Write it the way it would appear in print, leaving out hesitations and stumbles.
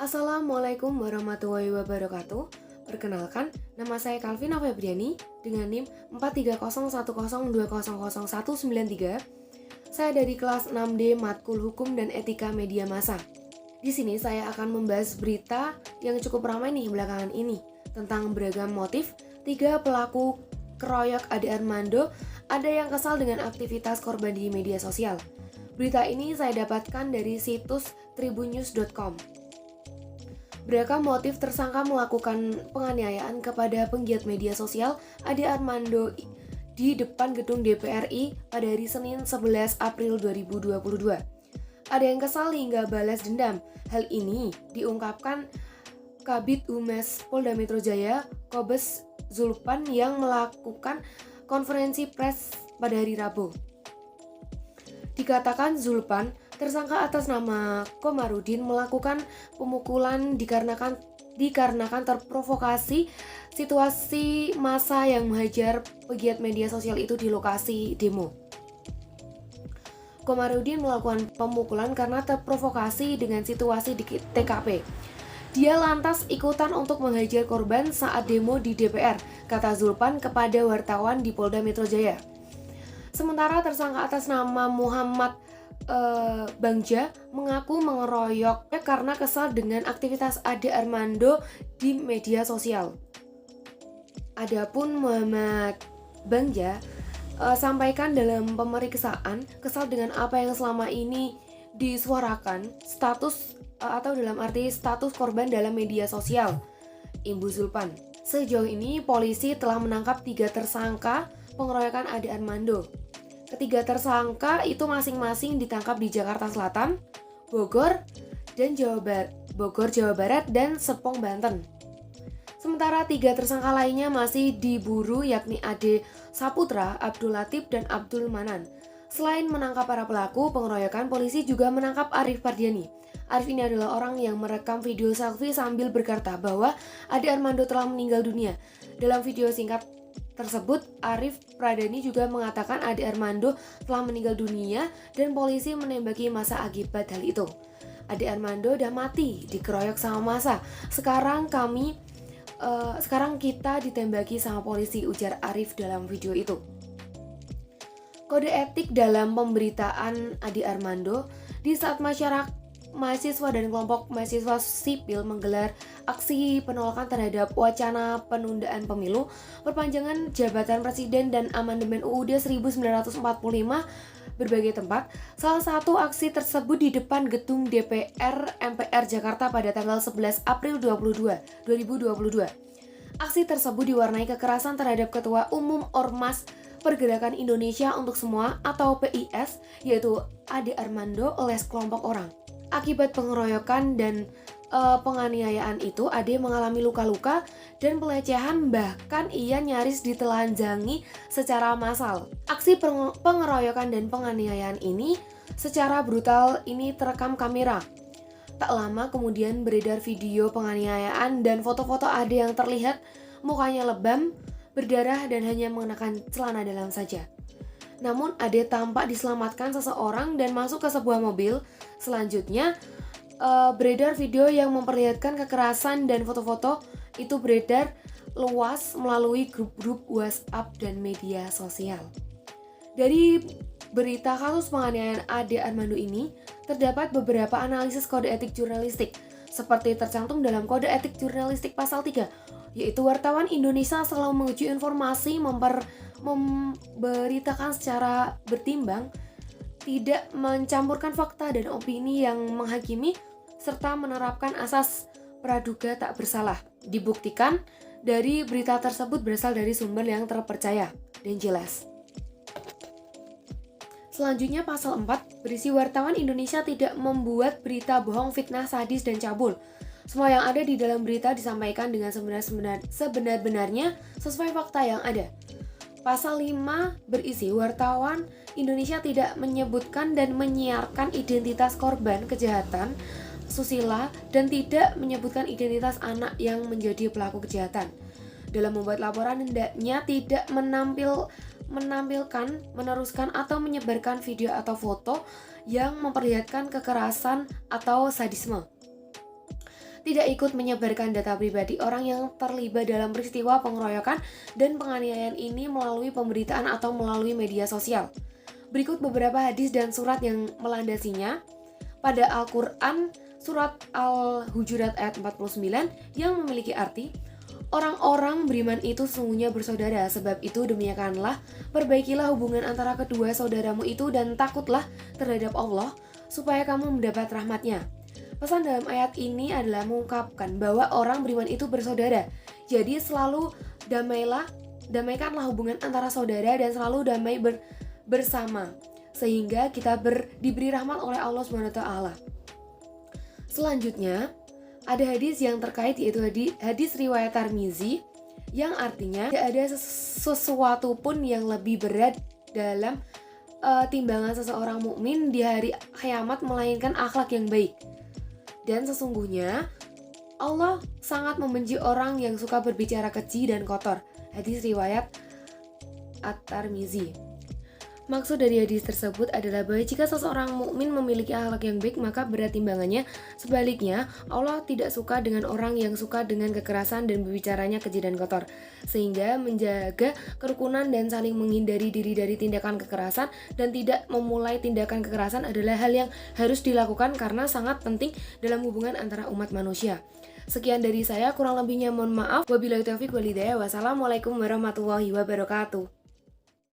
Assalamualaikum warahmatullahi wabarakatuh. Perkenalkan, nama saya Calvina Febriani dengan NIM 43010200193. Saya dari kelas 6D Matkul Hukum dan Etika Media Massa. Di sini saya akan membahas berita yang cukup ramai nih belakangan ini tentang beragam motif 3 pelaku keroyok Ade Armando ada yang kesal dengan aktivitas korban di media sosial. Berita ini saya dapatkan dari situs tribunnews.com. Beragam motif tersangka melakukan penganiayaan kepada penggiat media sosial Ade Armando di depan gedung DPR RI pada hari Senin 11 April 2022. Ada yang kesal hingga balas dendam. Hal ini diungkapkan Kabid Humas Polda Metro Jaya, Kombes Zulpan yang melakukan konferensi pers pada hari Rabu. Dikatakan Zulpan, tersangka atas nama Komarudin melakukan pemukulan dikarenakan terprovokasi situasi massa yang menghajar pegiat media sosial itu di lokasi demo. Komarudin melakukan pemukulan karena terprovokasi dengan situasi di TKP. Dia lantas ikutan untuk menghajar korban saat demo di DPR, kata Zulpan kepada wartawan di Polda Metro Jaya. Sementara tersangka atas nama Muhammad Bangja mengaku mengeroyoknya karena kesal dengan aktivitas Ade Armando di media sosial. Adapun Muhammad Bangja sampaikan dalam pemeriksaan kesal dengan apa yang selama ini disuarakan status atau dalam arti status korban dalam media sosial. Imbu Zulpan. Sejauh ini polisi telah menangkap 3 tersangka pengeroyokan Ade Armando. Ketiga tersangka itu masing-masing ditangkap di Jakarta Selatan, Bogor, Jawa Barat, dan Serpong, Banten. Sementara 3 tersangka lainnya masih diburu yakni Ade Saputra, Abdul Latif, dan Abdul Manan. Selain menangkap para pelaku pengeroyokan, polisi juga menangkap Arif Pardiani. Arif ini adalah orang yang merekam video selfie sambil berkata bahwa Ade Armando telah meninggal dunia. Dalam video singkat tersebut, Arif Pradani juga mengatakan Ade Armando telah meninggal dunia dan polisi menembaki massa akibat hal itu. Ade Armando udah mati, dikeroyok sama massa. Sekarang kita ditembaki sama polisi, ujar Arif dalam video itu. Kode etik dalam pemberitaan Ade Armando di saat mahasiswa dan kelompok mahasiswa sipil menggelar aksi penolakan terhadap wacana penundaan pemilu, perpanjangan jabatan presiden dan amandemen UUD 1945 berbagai tempat. Salah satu aksi tersebut di depan gedung DPR MPR Jakarta pada tanggal 11 April 2022. Aksi tersebut diwarnai kekerasan terhadap Ketua Umum Ormas Pergerakan Indonesia untuk Semua atau PIS, yaitu Ade Armando oleh sekelompok orang. Akibat pengeroyokan dan penganiayaan itu, Ade mengalami luka-luka dan pelecehan, bahkan ia nyaris ditelanjangi secara massal. Aksi pengeroyokan dan penganiayaan ini secara brutal ini terekam kamera. Tak lama kemudian beredar video penganiayaan dan foto-foto Ade yang terlihat mukanya lebam, berdarah dan hanya mengenakan celana dalam saja. Namun Ade tampak diselamatkan seseorang dan masuk ke sebuah mobil. Selanjutnya beredar video yang memperlihatkan kekerasan dan foto-foto itu beredar luas melalui grup-grup WhatsApp dan media sosial. Dari berita kasus penganiayaan Ade Armando ini terdapat beberapa analisis kode etik jurnalistik seperti tercantum dalam kode etik jurnalistik pasal 3, yaitu wartawan Indonesia selalu menguji informasi, memberitakan secara bertimbang, tidak mencampurkan fakta dan opini yang menghakimi, serta menerapkan asas praduga tak bersalah. Dibuktikan dari berita tersebut berasal dari sumber yang terpercaya dan jelas. Selanjutnya pasal 4 berisi wartawan Indonesia tidak membuat berita bohong, fitnah, sadis, dan cabul. Semua yang ada di dalam berita disampaikan dengan sebenar-benarnya sesuai fakta yang ada. Pasal 5 berisi wartawan Indonesia tidak menyebutkan dan menyiarkan identitas korban kejahatan susila dan tidak menyebutkan identitas anak yang menjadi pelaku kejahatan. Dalam membuat laporan hendaknya tidak menampilkan, meneruskan atau menyebarkan video atau foto yang memperlihatkan kekerasan atau sadisme. tidak ikut menyebarkan data pribadi orang yang terlibat dalam peristiwa pengeroyokan dan penganiayaan ini melalui pemberitaan atau melalui media sosial. Berikut beberapa hadis dan surat yang melandasinya. Pada Al-Quran, surat Al-Hujurat ayat 49 yang memiliki arti, orang-orang beriman itu sesungguhnya bersaudara, sebab itu demikianlah, perbaikilah hubungan antara kedua saudaramu itu dan takutlah terhadap Allah, supaya kamu mendapat rahmatnya. Pesan dalam ayat ini adalah mengungkapkan bahwa orang beriman itu bersaudara. Jadi selalu damaikanlah hubungan antara saudara dan selalu damai bersama, sehingga kita diberi rahmat oleh Allah SWT. Selanjutnya, ada hadis yang terkait, yaitu hadis riwayat Tirmizi yang artinya tidak ada sesuatu pun yang lebih berat dalam timbangan seseorang mukmin di hari kiamat melainkan akhlak yang baik. Dan sesungguhnya Allah sangat membenci orang yang suka berbicara keji dan kotor. Hadis riwayat At-Tirmizi. Maksud dari hadis tersebut adalah bahwa jika seseorang mukmin memiliki akhlak yang baik, maka berat timbangannya. Sebaliknya, Allah tidak suka dengan orang yang suka dengan kekerasan dan berbicaranya keji dan kotor. Sehingga menjaga kerukunan dan saling menghindari diri dari tindakan kekerasan dan tidak memulai tindakan kekerasan adalah hal yang harus dilakukan karena sangat penting dalam hubungan antara umat manusia. Sekian dari saya, kurang lebihnya mohon maaf. Wabillahi taufiq wal hidayah. Wassalamualaikum warahmatullahi wabarakatuh.